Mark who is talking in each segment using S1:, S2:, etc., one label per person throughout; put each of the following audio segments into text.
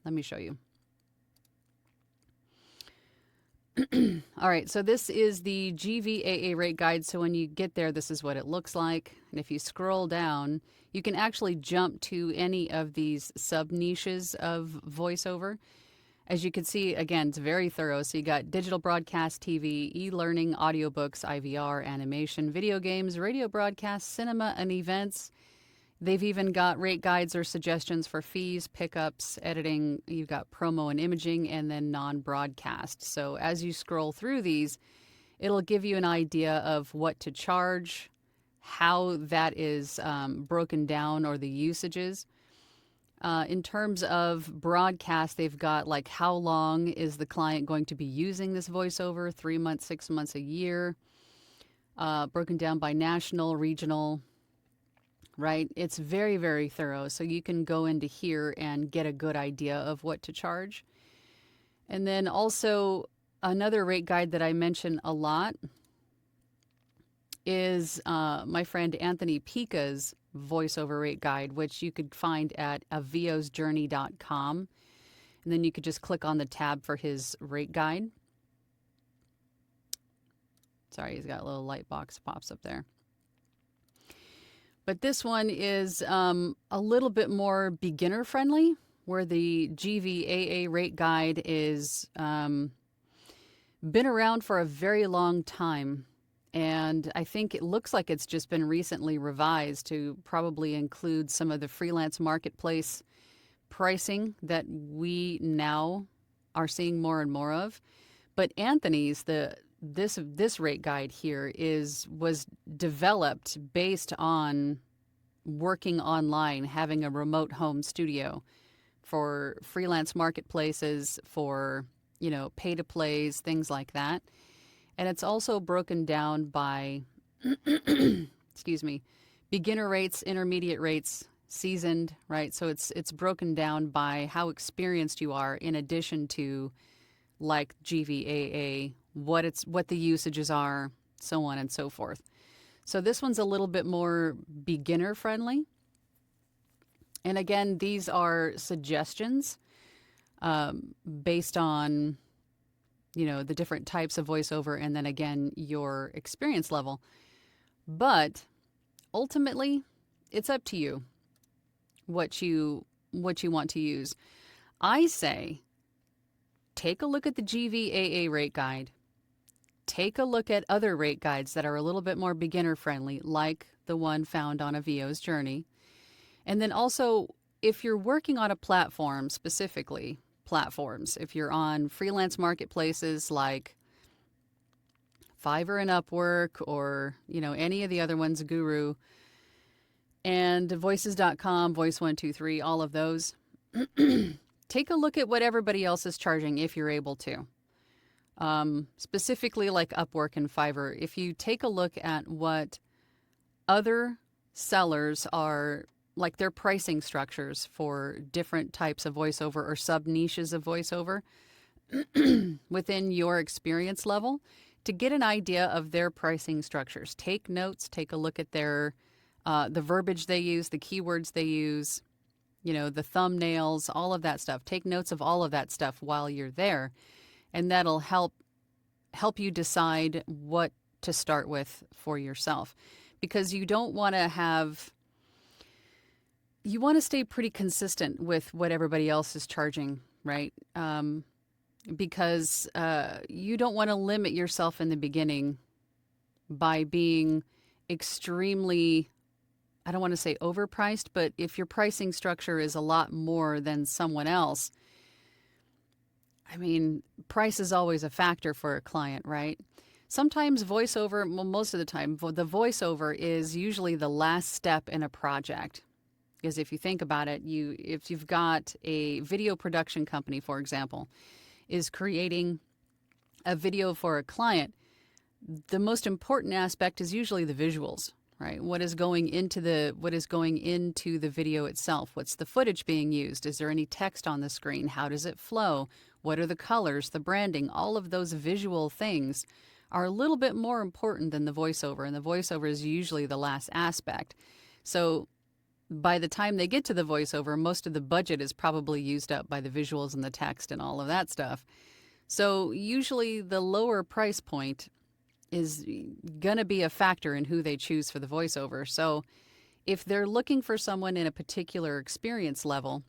S1: Let me show you. All right, so this is the GVAA rate guide. So when you get there, this is what it looks like. And if you scroll down, you can actually jump to any of these sub niches of voiceover. As you can see, again, it's very thorough. So you got digital broadcast TV, e-learning, audiobooks, IVR, animation, video games, radio broadcasts, cinema, and events. They've even got rate guides or suggestions for fees, pickups, editing. You've got promo and imaging, and then non-broadcast. So as you scroll through these, it'll give you an idea of what to charge, how that is broken down, or the usages. In terms of broadcast, they've got like how long is the client going to be using this voiceover, 3 months, 6 months, a year, broken down by national, regional, right? It's very, very thorough. So you can go into here and get a good idea of what to charge. And then also another rate guide that I mention a lot is my friend Anthony Pica's voiceover rate guide, which you could find at aviosjourney.com. And then you could just click on the tab for his rate guide. Sorry, he's got a little light box pops up there. But this one is a little bit more beginner friendly, where the GVAA rate guide is been around for a very long time. And I think it looks like it's just been recently revised to probably include some of the freelance marketplace pricing that we now are seeing more and more of. But Anthony's, this rate guide here was developed based on working online, having a remote home studio for freelance marketplaces, for, pay to plays, things like that. And it's also broken down by, excuse me, beginner rates, intermediate rates, seasoned, right? So it's broken down by how experienced you are, in addition to like GVAA, what the usages are, so on and so forth. So this one's a little bit more beginner friendly. And again, these are suggestions based on, the different types of voiceover, and then again, your experience level. But ultimately, it's up to you what you want to use. I say, take a look at the GVAA rate guide. Take a look at other rate guides that are a little bit more beginner friendly, like the one found on A VO's Journey. And then also, if you're working on a platform, specifically platforms, if you're on freelance marketplaces like Fiverr and Upwork, or, any of the other ones, Guru, and voices.com, Voice123, all of those, take a look at what everybody else is charging if you're able to. Specifically like Upwork and Fiverr, if you take a look at what other sellers are, like their pricing structures for different types of voiceover or sub niches of voiceover within your experience level, to get an idea of their pricing structures. Take notes, take a look at their, the verbiage they use, the keywords they use, the thumbnails, all of that stuff. Take notes of all of that stuff while you're there. And that'll help you decide what to start with for yourself. Because you don't want to you want to stay pretty consistent with what everybody else is charging, right? Because you don't want to limit yourself in the beginning by being extremely, I don't want to say overpriced, but if your pricing structure is a lot more than someone else, I mean, price is always a factor for a client, right? Sometimes voiceover, well, most of the time, the voiceover is usually the last step in a project. Because if you think about it, if you've got a video production company, for example, is creating a video for a client, the most important aspect is usually the visuals, right? What is going into the video itself? What's the footage being used? Is there any text on the screen? How does it flow? What are the colors, the branding? All of those visual things are a little bit more important than the voiceover, and the voiceover is usually the last aspect. So by the time they get to the voiceover, most of the budget is probably used up by the visuals and the text and all of that stuff. So usually the lower price point is going to be a factor in who they choose for the voiceover. So if they're looking for someone in a particular experience level,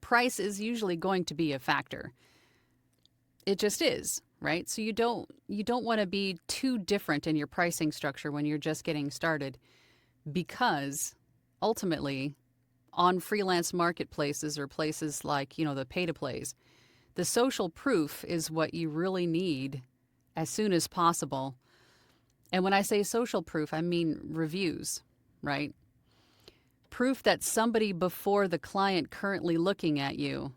S1: price is usually going to be a factor. It just is, right? So you don't want to be too different in your pricing structure when you're just getting started, because ultimately on freelance marketplaces or places like, the pay-to-plays, the social proof is what you really need as soon as possible. And when I say social proof, I mean reviews, right? Proof that somebody before the client currently looking at you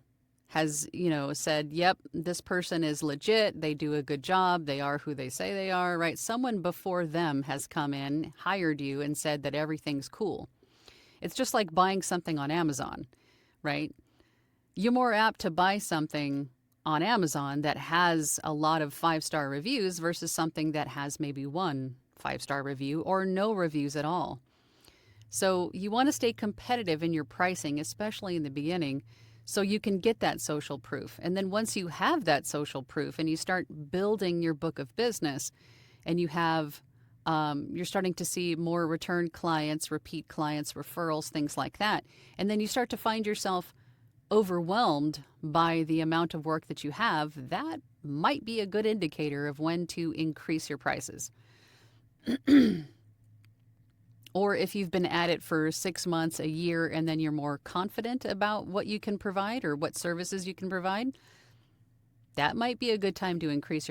S1: has, said, yep, this person is legit. They do a good job. They are who they say they are, right? Someone before them has come in, hired you, and said that everything's cool. It's just like buying something on Amazon, right? You're more apt to buy something on Amazon that has a lot of 5-star reviews versus something that has maybe 1 5-star review or no reviews at all. So you want to stay competitive in your pricing, especially in the beginning, so you can get that social proof. And then once you have that social proof and you start building your book of business and you have, you're starting to see more return clients, repeat clients, referrals, things like that. And then you start to find yourself overwhelmed by the amount of work that you have. That might be a good indicator of when to increase your prices. Or if you've been at it for 6 months, a year, and then you're more confident about what you can provide or what services you can provide, that might be a good time to increase your